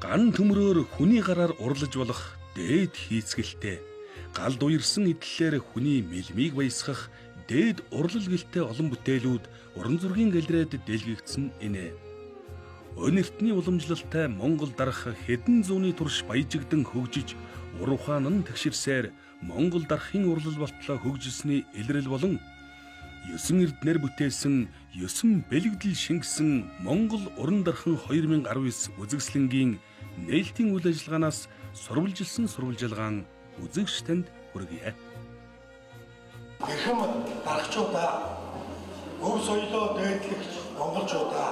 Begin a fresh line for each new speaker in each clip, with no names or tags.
Ган төмрөөр хүний гараар урлаж болох дээд хийцгэлтэй гал дуурсан идэллээр хүний мэлмийг баясгах дээд урлал гэлтэй олон бүтээлүүд уран зургийн галерейд дэлгэгдсэн инэ. Өнөртний уламжлалтай Монгол дарах хэдэн зууны турш баяжигдан хөгжиж, ур ухаан нь тэгшэрсээр Монгол дарахын урлал болтлоо хөгжилсний илрэл болон 9 эрднэр бүтээсэн 9 бэлэгдэл шингэсэн Монгол уран дархан 2019 үзэсгэлэнгийн нээлтийн үйл ажиллагаанаас сурвалжилсан сурвалжилгаан үзэгч танд хүргье.
Эрхэм дарагчдаа, өв соёлоо дээдлэгч монголчуудаа,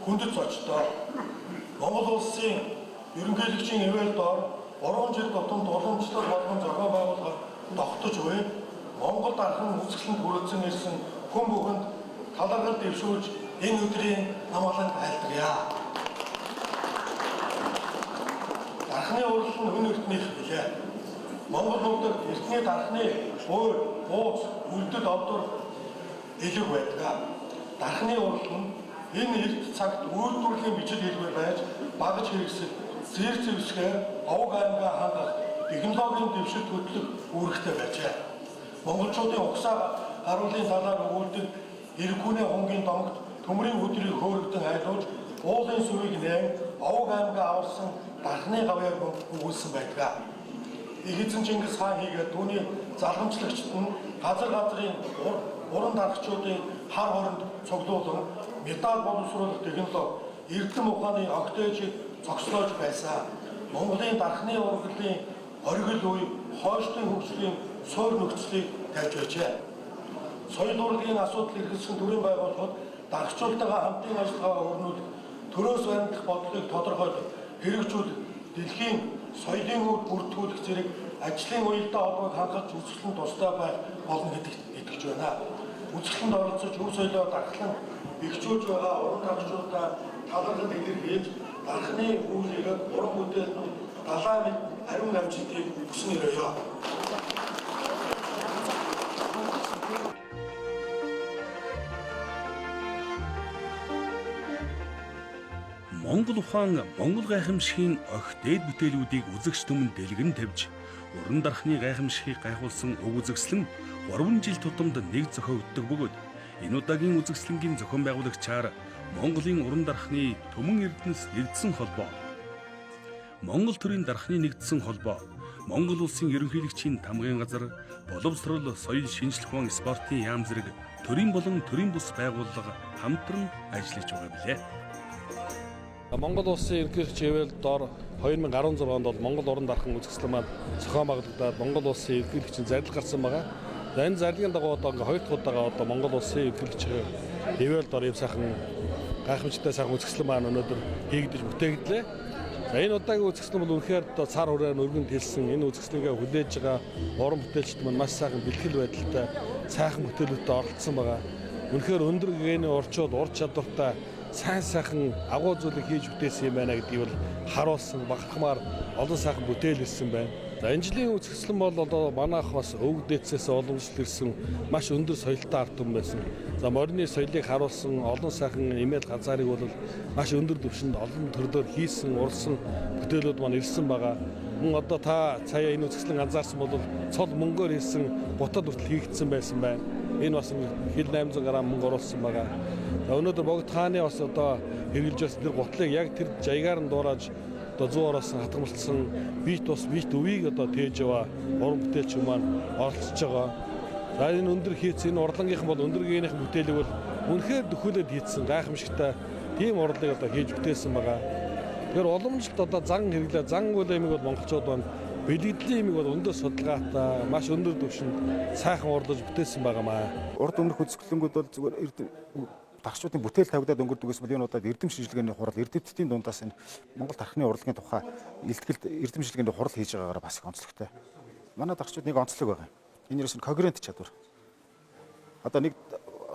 хүндэт зочдоо, Монгол улсын ерөнхийлөгчийн эвэл дор 3 жил тутамд уламжлал болгон зохион байгуулахад тогтож буй Монгол дархан үзэсгэлэнд хүрэлцэн ирсэн хүн бүхэнд талархал дэвшүүлж энэ өдрийн намааланд айлтгая. Дархны урлал нь өн эрдэнийх билээ. Монгол нутагт эртний дархны буур, бууз, үлдэд овдор элэг байдаг. Дархны урлал нь энэ эрт цагт үйлдвэрлэлийн бичил хэлбэр байж багаж хэрэгсэл, зэрэг зэвсгээр овг аймгаа хангах технологийн дэвшилт хөтлөх үүрэгтэй байжээ. Монголчуудын угсаа харуулын талаар өгүүлдэг эргүүнээ хонгийн домогт төмрийн өдрийг хөөргдөн айлуулж уулын сүрийг нээн овг аймгаа аварсан дархны гавьяар өгүүлсэн байдаг. Их эзэн Чингис хаан хийгээд түүний залгамжлагчид нь газар газрын уран дарагчдын хар хоронд цуглуулан металл боловсруулах технологи эрдэм ухааны октейжийг зогслоож байсан. Монголын дархны урлагийн оргил үе хойштын хөгжлийн суур нөхцөлийг тавьж байжээ. Соёл урлагийн асуудал эргэлзсэн төрийн байгууллагууд дарагчдтайгаа хамтын ажиллагаа өрнүүлэх, төрөөс баримтлах бодлогыг тодорхойлох, хэрэгжүүлэх, дэлхийн соёлын өвд бүртгүүлэх зэрэг ажлын уялдаа холбоог хангаж үзэсгэлэн тустай байх болно гэдэгт итгэж байна. Үзэсгэлэнд оролцож өв соёлоо дархлан бэхжүүлж байгаа уран дарагчдаа талархал илэрхийлж дархны үүлийг уран бүтээлд далайн мэд ариун амжилтыг хүснэ өрөөё.
Монгол ухаан, Монгол гайхамшигын охь дээд бүтээлүүдийг үзэгч түмэнд дэлгэн тавьж, уран дарахны гайхамшигыг гайхуулсан өв үзэсгэлэн 3 жил тутамд нэг зохиогддог бөгөөд энэ удаагийн үзэсгэлэнгийн зохион байгуулагчаар Монголын уран дарахны Төмөн Эрдэнэс нэгдсэн холбоо, Монгол төрийн дарахны нэгдсэн холбоо, Монгол улсын ерөнхийлөгчийн тамгын газар, боловсрол, соёл шинжлэх ухааны спортын яам зэрэг төрийн болон төрийн бус байгууллага хамтран ажиллаж байгаа билээ.
Монгол улсын ерөнхийлөгчийн эвэл дор 2016 онд бол Монгол уран дархан үзэсгэлэн маань зохион байгуулагдаад Монгол улсын ерөнхийлөгчийн зардал гарсан байгаа. За энэ зардлын дагуу одоо хоёр дахь удаага одоо Монгол улсын ерөнхийлөгчийн эвэл дор ийм сайхан гайхамшигтай сайхан үзэсгэлэн маань өнөөдөр хийгдэж бүтээгдлээ. За энэ удаагийн үзэсгэлэн бол үнэхээр одоо цар хураан өргөнд хэлсэн энэ үзэсгэлэнгээ хүлээж байгаа уран бүтээлчид маань маш сайхан бэлтгэл байдалтай сайхан бүтээлүүдэд оролцсон байгаа. Үнэхээр өндөр гэгэний орчууд ур чадвартай сайн агуу зүйлийг хийж бүтээсэн юм байна гэдгийг бол харуулсан, багтахмаар олон сайхан бүтээл ирсэн байна. За энэ жилийн үзэсгэлэн бол одоо манайх бас өвөг дээдсээс уламжлал ирсэн маш өндөр соёлтой ард түмэн байсан. За морины соёлыг харуулсан олон сайхан эмээл ганцаарыг бол маш өндөр түвшинд олон төрлөөр хийсэн, урсан бүтээлүүд маань ирсэн байгаа. Мөн одоо та цаая энэ үзэсгэлэн анзаарсан бол цол мөнгөөр хийсэн бутад хүртэл хийгдсэн байсан байна. Энэ бас хил 800 г мөнгө оруулсан байгаа. Өнөөдөр Богд хааны бас одоо хэрэгжилж байсан тэр гутлыг яг тэр жаягаар нь дуурайж одоо 100 ороос хатгамжлсан бит өвийг одоо тээж яваа уран бүтээлч маань оролцож байгаа. За энэ өндөр хийц энэ урлангийнхан бол өндөр гэгээнийхэн бүтээлийг бол үнэхээр дөхүүлээд хийцэн гайхамшигтай тийм урлыг одоо хийж бүтээсэн байгаа. Тэр уламжлалт одоо зан хэрэглээ, зан үйл ямиг бол монголчууд байна. Бэлгэдлийн ямиг бол өндөр судалгаатай, маш өндөр түвшинд сайхан урлаж бүтээсэн байгаамаа.
Урд өмнөх үзэсгэлэнгүүд бол зүгээр дарагчдын бүтээл тавигдаад өнгөрдөгөөс бол энэ удаад эрдэм шинжилгээний хурал, эрдэмтдийн дундаас энэ Монгол дархны урлагийн тухай илтгэлд эрдэм шинжилгээний хурал хийж байгаагаар бас их онцлогтой. Манай дарагчдад нэг онцлог байгаа. Энэ ерөөс нь когерент чадвар. Одоо нэг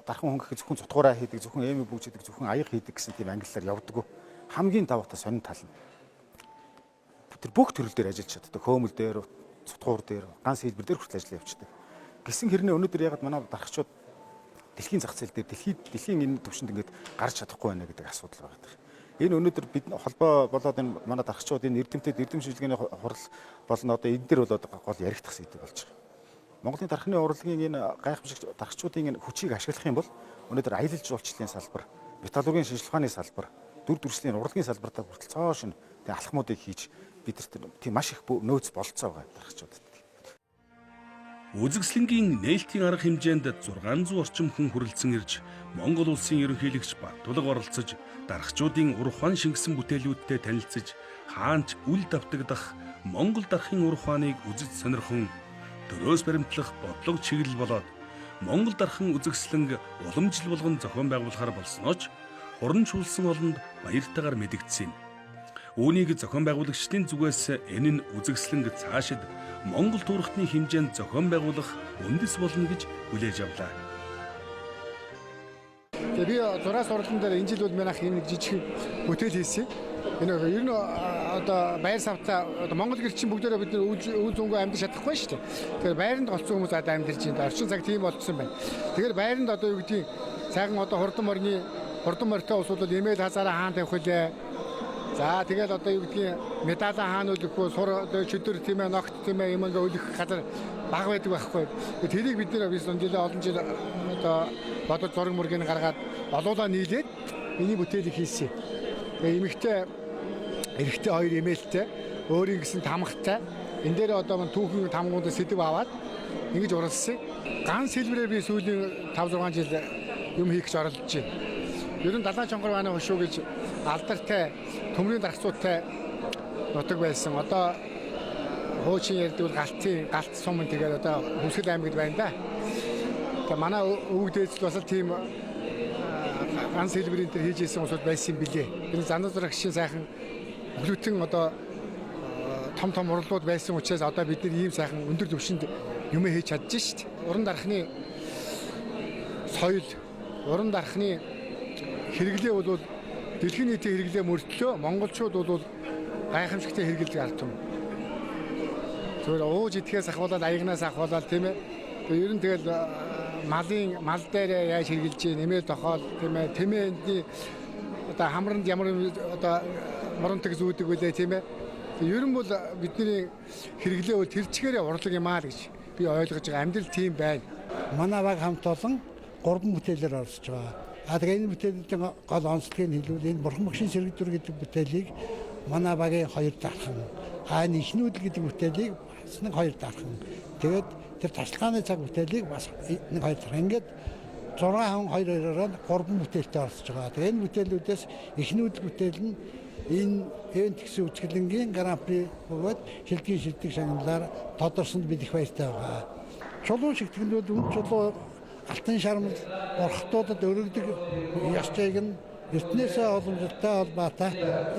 дархан хүн гэхэд зөвхөн цутгуураа хийдэг, зөвхөн эми бүгжидэг, зөвхөн аяг хийдэг гэсэн тийм ангиллаар явдаг. Хамгийн давхтай сонин тал нь тэр бүх төрөл дээр ажиллаж чаддаг. Хөөмөл дээр, цутгуур дээр, ганц хэлбэр дээр хүртэл ажиллаж явчихдаг. Гэсэн хэрнээ өнөөдөр ягаад манай дарагчид дэлхийн зах зээл дээр дэлхийн энэ төвшөнд ингээд гарч чадахгүй байна гэдэг асуудал байгаа. Энэ өнөөдөр бид холбоо болоод энэ манай даргачууд энэ эрдэм шилжгээний хурал болно одоо энэ дээр бол гол яригдах зүйл болж байгаа. Монголын дархны урлагийн энэ гайхамшигт даргачуудын энэ хүчийг ашиглах юм бол өнөөдөр аялал жуулчлалын салбар, металлургийн шинжилгээ ухааны салбар, дүр төрслийн урлагийн салбартаа хүртэл цоо шин алхмуудыг хийж бидэрт тийм маш их нөөц болцоо байгаа даргачуудад.
Үзэсгэлэнгийн нээлтийн арга хэмжээнд 600 орчим хүн хүрэлцэн ирж Монгол улсын ерөнхийлөгч Баттулга оролцож даргачуудын ур ухаан шингэсэн бүтээлүүдтэй танилцж хаанч үл давтагдах Монгол дархын ур ухааныг үзэж сонирхон төрөөс баримтлах бодлого чиглэл болоод Монгол дархан үзэсгэлэнг уламжлал болгон зохион байгуулахаар болсноо ч хуранчулсан олонд баяртайгаар мэдэгдсэн юм. Үүнийг зохион байгуулагчдын зүгээс энэ нь үзэсгэлэнг цаашид Монгол туурхтны хэмжээнд зохион байгуулах үндэс болно гэж хүлээж авлаа.
Тэгээ би 6 сурлан дээр энэ жил бол манайх нэг жижиг бүтээл хийсэн. Энэ ер нь одоо байр савтаа одоо Монгол гэрчин бүгдээрээ бид нэр үйл зөнгөө амьдарч чадахгүй шүү дээ. Тэгэхээр байранд голцсон хүмүүс одоо амьдарч байна. Орчин цаг тийм болчихсон байна. Тэгэхээр байранд одоо юу гэдгийг сайхан одоо хурдан морьтой ус бол эмээл хазаараа хаан тавих үлээ. За тэгэл одоо юу гэдгийг медалаа хаана үлэхгүй сур одоо чөдөр тийм ээ ногт тийм ээ юм ингээ үлэх газар баг байдаг байхгүй. Тэрийг бид нэр биш жилээ олон жил одоо бодож зураг мөргийг гаргаад олуулаа нийлээд энийг бүтээлийг хийсэн. Тэгээ эрэгтэй хоёр эмээлтэй өөрийн гэсэн тамгатай энэ дээр одоо түүхэн тамгуудад сэдв аваад ингэж уралсан. Ган сэлбэрээр би сүүлийн 5-6 жил юм хийх гэж оролдож байна. Ер нь далайн чонгор байна шүү гэж алдартай төмрийн даргацуутай нутаг байсан. Одоо хуучин ярьдаг бол галт сум тэгээд одоо Хүсгэл аймагт байна да. Тэгээ манай өвөг дээдс бас тийм ган сэлбэрийн дээр хийж исэн усуд байсан билээ. Энэ занзарах шин сайхан бүлэтэн одоо том урлууд байсан учраас одоо бид нар ийм сайхан өндөр түвшинд юм хийж чадж шít. Уран дархны соёл, уран дархны хэрэглээ бол дэлхийн нийтийн хэрэглээ мөртлөө монголчууд бол гайхамшигтай хэрэгэлдэг ард түмэн. Зөвхөн ууж идэхээс ахуулаад аягнаас ахуулаад тийм ээ. Тэгээ ер нь тэгэл мал дээр яаж хэрэгжилж чинь нэмээд тохиол тийм ээ. Тэмээний одоо хамранд ямар одоо моронтог зүүдэг үлээ тийм ээ. Ер нь бол бидний хэрэглээ бол тэр чигээрээ урлаг юм аа л гэж би ойлгож байгаа. Амьдрал тийм байна.
Манай баг хамт олон 3 бүтээлээр орсож байгаа. Тэгээ энэ бүтээлийн гол онцлогийг хэлвэл энэ бурхан багшийн сэргийдвэр гэдэг бүтээлийг манай багийн 2 дархан. Энэ ихнүүдэл гэдэг бүтээлийг бас нэг 2 дархан. Тэгээд тэр тасалгааны цаг бүтээлийг бас нэг 2 дархан. Ингээд 6 хүн 2-2-оор 3 бүтээлтэй орсож байгаа. Тэгээ энэ бүтээлүүдээс ихнүүдэл бүтээл нь энэ эвент гэсэн үзэсгэлэнгийн гран-при бөгөөд шилдэг шагналаар тодорсонд бид их баяртай байгаа. Чулуун шигтгэл бол үн чулуу алтан шармал орхтуудад өргөдөг ёс зүйг нь эртнээсээ уламжлалтай холбоотой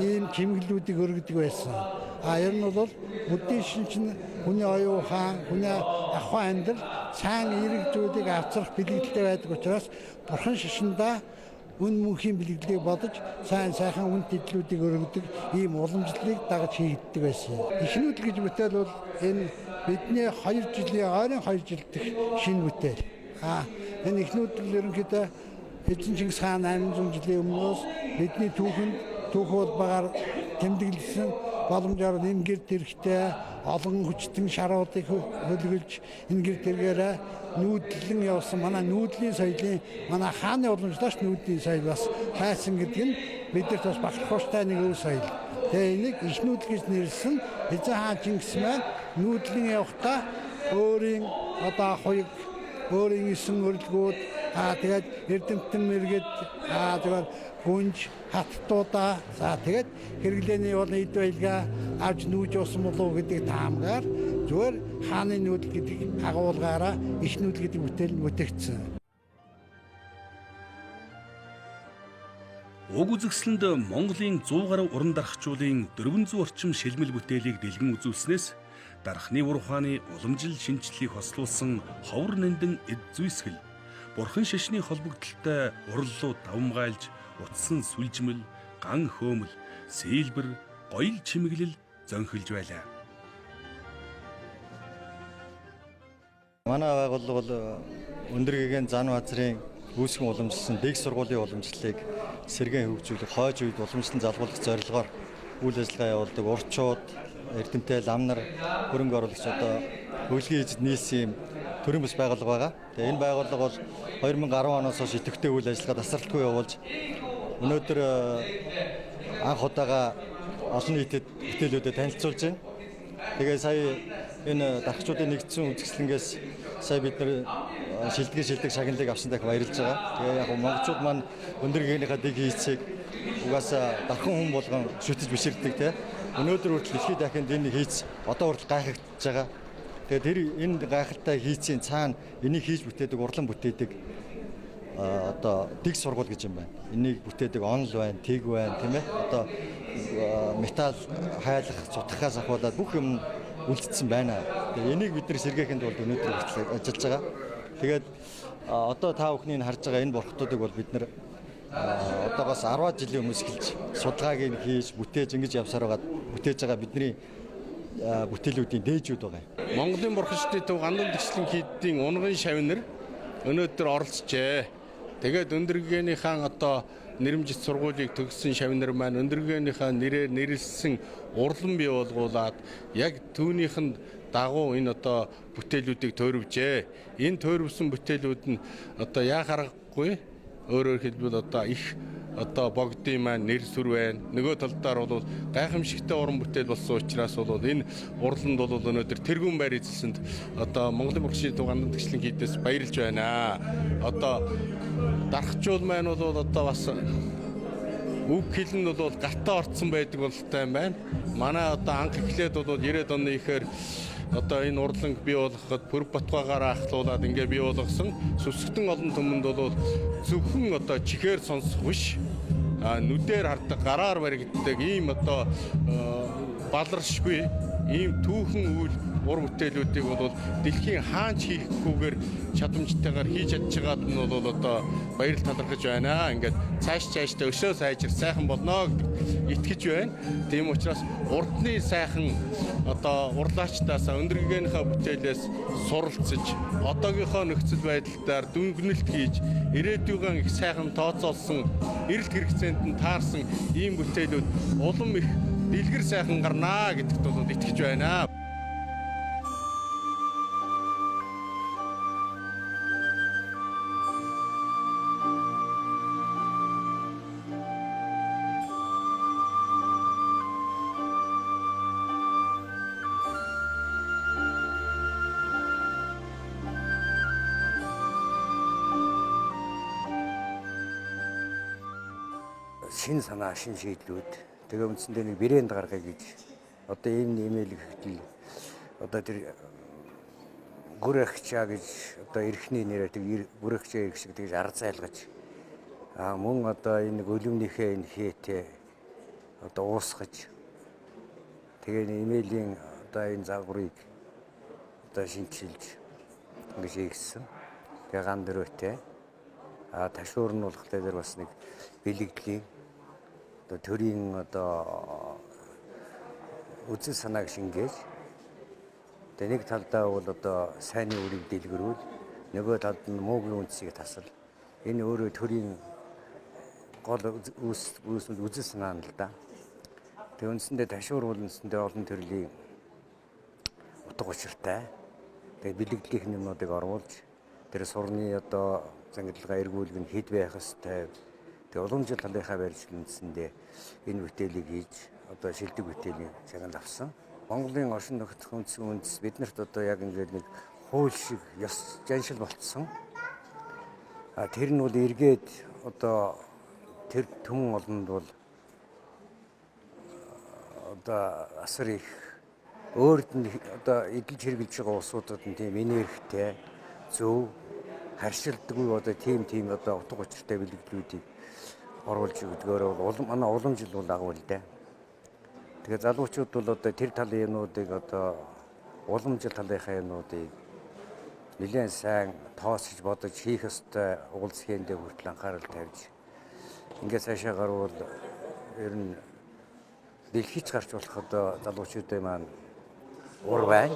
ийм чимэглэлүүдийг өргөдөг байсан. Ер нь бол бүдгийн шинжин хүний оюун ухаан, хүний ахуй амьдрал сайн эерэг зүйлийг авчрах бэлгэлтэй байдаг учраас бурхан шишиндаа үн мөнхийн бэлгэлийг бодож сайхан үн тэтлүүдийг өргөдөг ийм уламжлалыг дагаж хийгддэг байсан. Ихнүүдэл гэж бүтээл бол энэ бидний 2 жилийн ойрын 2 жил дэх шинэ бүтээл. Энэ ихнүүдэл ерөнхийдөө Эзэн Чингис хаан 800 жилийн өмнөөс бидний түүхэнд түүх холбоогаар тэмдэглэсэн боломжоор энэ гэр тэрэгтэй олон хүчтэн шаруудыг хөлгөлж энэ гэр тэргээрээ нүүдлэн явсан манай нүүдлийн соёлын манай хааны уламжлалч нүүдлийн соёл бас хайсан гэдэг нь бидэрт бас бахархууштай нэг өв соёл. Тэгээ энийг ихнүүдэл гэж нэрлсэн Эзэн хаан Чингис маань нүүдлэн явахдаа өөрийн одоо хуйг өөрийн эсэн өрлгүүд тэгээд эрдэмтэн мэргэд тэгээд гүнж хаттуудаа тэгээд хэрэглээний болон эд байлгаа авч нүүж усан болов гэдэг таамгаар зүгээр хааны нүүдэл гэдэг агуулгаараа их нүүдэл гэдэг бүтээл бүтээгдсэн.
Уг үзэсгэлэнд Монголын 100 гаруй уран дархчуулын 400 орчим шилмэл бүтээлийг дэлгэн үзүүлснээс дархны ур ухааны уламжлал шинжлэлийг хослуулсан ховор нандин эд зүйсгэл, бурхан шишний холбогдолтой урлалууд давмгайлж утсан сүлжмэл, ган хөөмөл, сээлбэр, гоёл чимэглэл зөнхөлж байлаа.
Манай байгууллага бол Өндөргийн зан базрын үүсгэн уламжилсан дэг сургуулийн уламжлалыг сэргээн хөгжүүлэх, хойж үед уламжлан залгуулах зорилгоор үйл ажиллагаа явуулдаг урчууд, эрдэмтэй лам нар, хөрөнгө оруулагч одоо хөвлөгийн эзэд нийлсэн төрийн бас байгууллага байгаа. Тэгээ энэ байгууллага бол 2010 оноос хойш идэвхтэй үйл ажиллагаа тасралтгүй явуулж өнөөдөр анх удаага олон нийтэд бүтээлүүдэд танилцуулж байна. Тэгээ сая энэ даргачуудын нэгдсэн үзэсгэлэнгээс сая бид нар шилдэг шагналыг авсан дахь баярлж байгаа. Тэгээ яг монголчууд маань өндөр гээгийнхаа дэг хийцийг угаасаа дархан хүн болгон шүтэж биширдэг те. Өнөөдөр хүртэл дэлхийд дахинд энэ хийц одоо хүртэл гайхагдж байгаа. Тэгээ тэр энэ гайхалтай хийцийн цаана энийг хийж бүтээдэг, урлан бүтээдэг одоо дэг сургууль гэж юм байна. Энийг бүтээдэг онл байна, тэг байна, тийм ээ. Одоо металл хайлах, цутгахаас ахуулаад бүх юм үлдсэн байна. Тэгээ энийг бид нар сэргээхэд бол өнөөдөр хүртэл ажиллаж байгаа. Тэгээд одоо та бүхний харж байгаа энэ борхтуудыг бол бид нар одоогоос 10 жилийн өмнөөс эхэлж судалгааг нь хийж бүтээж ингэж явсаар байгаа бүтээж байгаа бидний бүтээлүүдийн дээжүүд байгаа.
Монголын бурхчдын төв гандан төслийн хийдийн унгын шавнар өнөөдөр оролцжээ. Тэгээд өндөргөөнийхээ одоо нэрмжит сургуулийг төгссөн шавнар маань өндөргөөнийхээ нэрээр нэрлсэн урлан бий болгуулад яг түүнийхэн дагуу энэ одоо бүтээлүүдийг тойрвжээ. Энэ тойрвсон бүтээлүүд нь одоо яа харахгүй өөрөөр хэлбэл одоо их одоо богдын маань нэр сүр байна. Нөгөө талдаар бол гайхамшигтай уран бүтээл болсон учраас бол энэ урланд бол өнөөдөр тэргүүн байр эзэлсэнд одоо Монголын бурхчдын төв гандан төслийн хийдээс баярлж байна. Одоо дархчуул маань бол одоо бас үг хэлэн бол гартаа орцсон байдаг бололтой юм байна. Манай одоо анх эхлээд бол 90-ад оны ихээр одоо энэ урланг бий болгоход пүр батгаагаар ахлуулад ингээ бий болгосон. Сүсгтэн олон түмэнд бол зөвхөн одоо чихээр сонсох биш, нүдээр хардаг, гараар баригддаг ийм одоо баларшгүй ийм түүхэн үйл ур бүтээлүүдийг бол дэлхийн хаач хийхгүйгээр чадамжтайгаар хийж чадж байгаад нь бол одоо баярал талархаж байна. Ингээд цаашдаа өшөө сайжир сайхан болно гэдэг итгэж байна. Тийм учраас урдны сайхан одоо урлаачтаасаа өндөргөөнийхөө бүтээлээс суралцж одоогийнхоо нөхцөл байдалаар дүнгнэлт хийж ирээдүйн их сайхан тооцоолсон эрэлт хэрэгцээнд нь таарсан ийм бүтээлүүд улам их дэлгэр сайхан гарнаа гэдэгт бол итгэж байна.
Шин санаа, шин шийдлүүд тэгээ үндсэндээ нэг брэнд гаргая гэж одоо ийм нэмэлт одоо тэр гүрэхчаа гэж одоо эрхний нэрээр тэг гүрэхчаа гэх шиг тэгж арга зайлгаж мөн одоо энэ өлөвнийхээ энэ хээтэй одоо уусгаж тэгээ нэмэлийн одоо энэ загварыг одоо шинчилж ингэж хийгсэн. Тэгээ ган дөрөвтэй ташуур нь болох дээр бас нэг бэлэгдлийн төрийн одоо үзэл санааг шингээж тэгээ нэг талдаа бол одоо сайнны үрийг дэлгэрүүл нөгөө талд нь муугийн үндсийг тасал энэ өөрөө төрийн гол үзэл санаа нь л да. Тэгээ үндсэндээ ташуур бол үндсэндээ олон төрлийн утга учиртай тэгээ бэлэгдлийнх юмнуудыг оруулж тэр сурны одоо зангидлагаа эргүүлэх нь хэд байх ёстой. Тэгээ уламжлал талынхаа байршил үндсэндээ энэ бүтээлийг хийж одоо шилдэг бүтээлийн шагнал авсан. Монголын оршин тогтнох үндэс биднэрт одоо яг ингээд нэг хууль шиг ёс жаншил болцсон. Тэр нь бол эргээд одоо тэр түмэн олонд бол одоо асар их өөрт нь одоо эдэлж хэрэгжилж байгаа улсуудад нь тийм энергитэй зөв харшилдаггүй одоо тийм одоо утга учиртай бэлэгдлүүдийг оруулж өгдөгөөр бол манай уламжил бол агуу л дээ. Тэгээ залуучууд бол одоо тэр талын юмнуудыг одоо уламжил талынхаа юмнуудыг нэлээд сайн тоосч бодож хийх ёстой уулзахындээ хүртэл анхаарал тавьж ингээд цаашаа гарвал ер нь дэлхийч гарч болох одоо залуучуудын маань ур байна.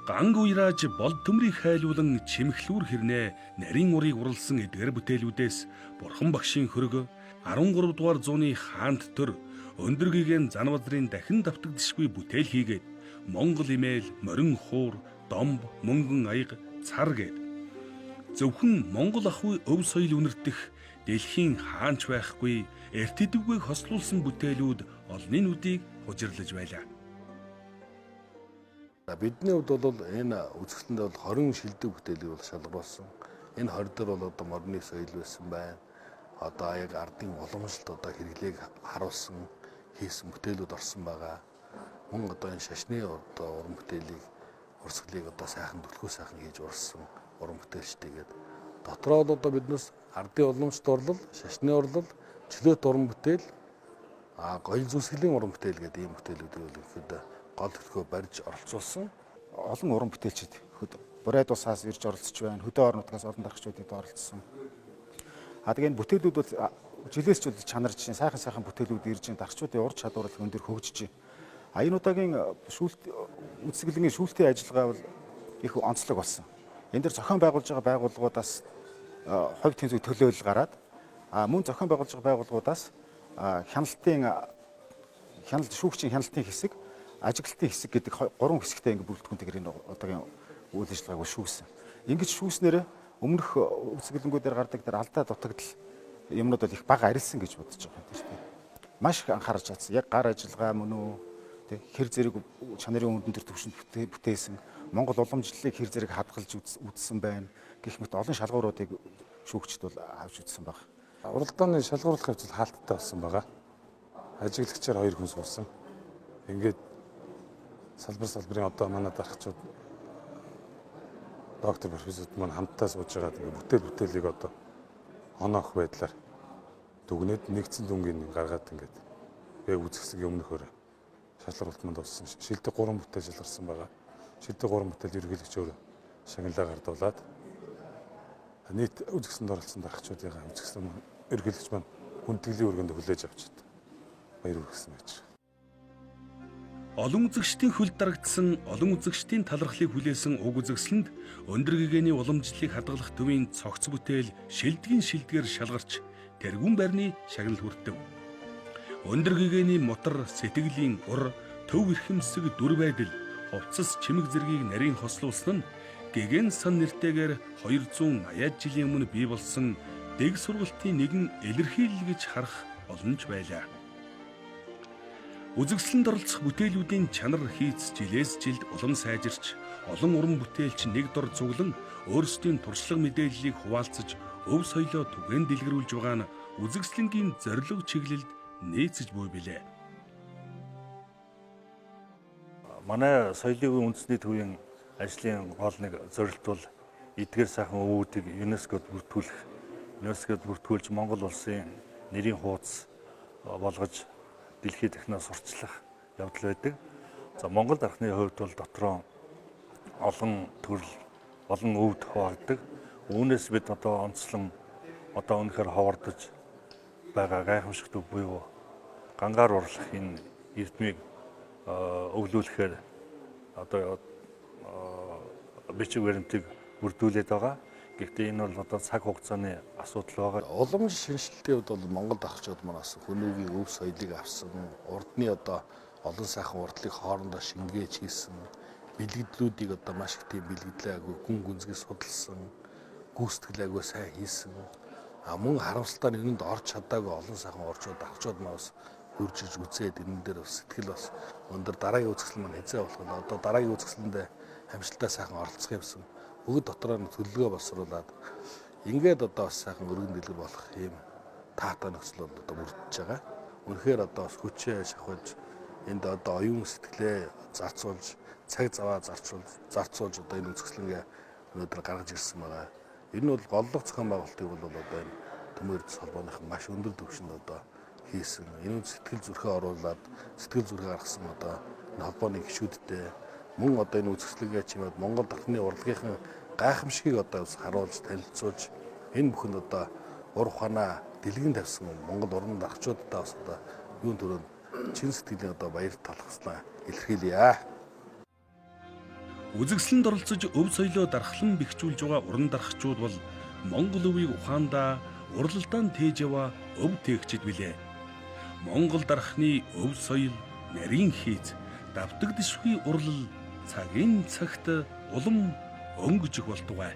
Ганг уйрааж бол төмрийг хайлуулан чимхлүүр хэрнээ нарийн урыг уралсан эдгээр бүтээлүүдээс Бурхан багшийн хөрөг 13 дугаар зууны хаант төр өндөр гигэн Занвазрын дахин давтагдшгүй бүтээл хийгээд Монгол имэйл, морин хуур, домб, мөнгөн аяг, цар гээд зөвхөн Монгол ахуй өв соёл үнэртэх дэлхийн хаанч байхгүй эрт идэвхийг хослуулсан бүтээлүүд олонний нүдийг хужирлаж байлаа.
Бидний хувьд бол энэ үзэсгэлэндээ бол 20 шилдэг бүтээлийг бол шалгаруулсан. Энэ 20 дээр бол одоо морины соёл байсан байна. Одоо яг ардын уламжлалт одоо хэрэглээг харуулсан хийсэн бүтээлүүд орсон байгаа. Мөн одоо энэ шашны одоо уран бүтээлийг урсгалыг одоо сайхан түлхүү сайхан хийж урсан уран бүтээлчтэйгээд дотроо одоо биднээс ардын уламжлалт орлол, шашны орлол, чөлөөт уран бүтээл, гоёл зүсгэлийн уран бүтээл гэдэг ийм бүтээлүүдийг бол ихэд гол төлхөө барьж оролцуулсан.
Олон уран бүтээлчид Бурайд усаас ирж оролцож байна. Хөдөө орон нутгаас олон дарагчдад оролцсон. Тэгээд бүтээлүүд бол жилээс жил чанарж чинь сайхан бүтээлүүд ирж чинь дарагчдын ур чадвар өндөр хөгжиж байна. Энэ удаагийн үзэсгэлэнгийн шүүлтийн ажиллагаа бол их онцлог болсон. Энэ дэр зохион байгуулж байгаа байгууллагуудаас хувь тэнцвэр төлөөлөл гараад мөн зохион байгуулж байгаа байгууллагуудаас шүүгчийн хяналтын хэсэг, ажиглалтын хэсэг гэдэг 3 хэсэгтэй ингэ бүрэлдэхүүнтэйгээр энэ одоогийн үйл ажиллагааг шүүгсэн. Ингэж шүүснээр өмнөх үзэсгэлэнгүүдээр гардаг тэр алдаа дутагдал юмнууд бол их бага арилсан гэж бодож байгаа юм тийм. Маш их анхаарч чадсан. Яг гар ажиллагаа мөн үү, тий хэр зэрэг чанарын өндөр түвшинд бүтээсэн, Монгол уламжлалыг хэр зэрэг хадгалж үзсэн байна. Гэх мэт олон шалгууруудыг шүүгчд бол авч үзсэн баг.
Уралдааны шалгуурлах явцад хаалттай болсон байгаа. Ажиглагчаар 2 хүн суулсан. Ингээд салбарын одоо манай дарагчид доктор профессор маань хамтдаа сууж байгаа бүтээлийг одоо оноох байдлаар дүгнээд нэгдсэн дүнгийн гаргаад ингээд яг үзэсгэлэнгийн өмнөхөр шалгуулалт манд болсон. Шилдэг 3 бүтээл шалгарсан байгаа. Шилдэг 3 бүтээл ерөнхийлөгч өөр шагналаа гардуулаад нийт үзэсгэлэнд оролцсон дарагчдын үзэсгэлэн ерөнхийлөгч маань хүндэтгэлийн өргөнд хүлээж авчид баяр хүргэсэн байж байгаа.
Олон үзэгчдийн хөл дарагдсан, олон үзэгчдийн талархлыг хүлээсэн уг үзэсгэлэнд өндөр гэгэний уламжлалыг хадгалах төвийн цогц бүтээл шилдгээр шалгарч тэргүүн байрны шагнал хүртэв. Өндөр гэгэний мотор, сэтгэлийн ур, төв эрхэмсэг дүр байдал, хувцас чимэг зэргийг нарийн хослуулсан нь гэгэн сан нэртэйгээр 280 жилийн өмнө бий болсон дэг сургалтын нэгэн илэрхийлэл гэж харах боломж байлаа. Үзэсгэлэнд оролцох бүтээлүүдийн чанар хийц жилээс жилд улам сайжирч, олон уран бүтээлч нэг дор цуглан өөрсдийн туршлага мэдээллийг хуваалцаж, өв соёлоо түгээн дэлгэрүүлж байгаа нь үзэсгэлэнгийн зорилго чиглэлд нээцэж буй билээ.
Манай соёлын үндэсний төвийн ажлын гол нэг зорилт бол эдгээр сайхан өвүүдийг ЮНЕСКОд бүртгүүлж Монгол улсын нэрийн хуудас болгож дэлхийд дахнаас сурчлах явдал байдаг. За Монгол дархны хувьд бол дотроо олон төрөл, олон өвд хуваагддаг. Үүнээс бид одоо онцлон одоо үнэхээр ховордож байгаа гайхамшигт буюу гангаар урлах энэ эрдмийг өвлүүлэхээр одоо бичиг баримтыг бүрдүүлээд байгаа. Гэхдээ энэ бол одоо цаг хугацааны асуудал байгаа.
Уламж шинжилтийн хувьд бол Монгол дарагчид манаас хүмүүгийн өв соёлыг авсан, урдны одоо олон сайхан урдлыг хоорондоо шингээж хийсэн, бэлгэдлүүдийг одоо маш их тийм бэлгэдлээ агай гүн гүнзгий судалсан, гүйцэтгэл агай сайн хийсэн. Мөн харамсалтай нь энэнд орж чадаагүй олон сайхан орчууд дарагчид манаас хуржиж үзээд энэ дээр сэтгэл бас өндөр дараагийн үзэсгэлэн маань хязгаа болох. Одоо дараагийн үзэсгэлэндээ хамшилтай сайхан оролцох юмсан. Бүгд дотроо нь төлөвлөгөө боловсруулад ингээд одоо бас сайхан өргөн дэлгэр болох юм таатай нөхцөл бол одоо бүрдэж байгаа. Үнэхээр одоо бас хүчээ шахуулж энд одоо оюун сэтгэлээ зарцуулж, цаг заваа зарцуулж одоо энэ үзэсгэлэнгээ өнөөдөр гаргаж ирсэн байгаа. Энэ бол голлох зохион байгуулалтыг бол одоо энэ төмөр эрдэс холбооныхан маш өндөр түвшинд одоо хийсэн. Энэ сэтгэл зүрхээ оруулаад сэтгэл зүрхээ гаргасан одоо энэ холбооны гишүүдтэй мөн одоо энэ үзэсгэлэнгээ чимээд Монгол дархны урлагийн гайхамшигыг одоо харуулж танилцуулж энэ бүхэнд одоо ур ухаанаа дэлгэн тавьсан Монгол уран даргачуудтай бас одоо юун төрөнд чин сэтгэлийн одоо баяр талхаслаа илэрхийлье.
Үзэгсэлэнд оролцож өв соёлоо дархлан бэхжүүлж байгаа уран дарахчууд бол Монгол өвийг ухаандаа уралдаан тээж яваа өв тээгчид билээ. Монгол дарахны өв соёл, нарийн хийц, давтагдшгүй урлал цагийн цагт улам өнгөжих болтугай.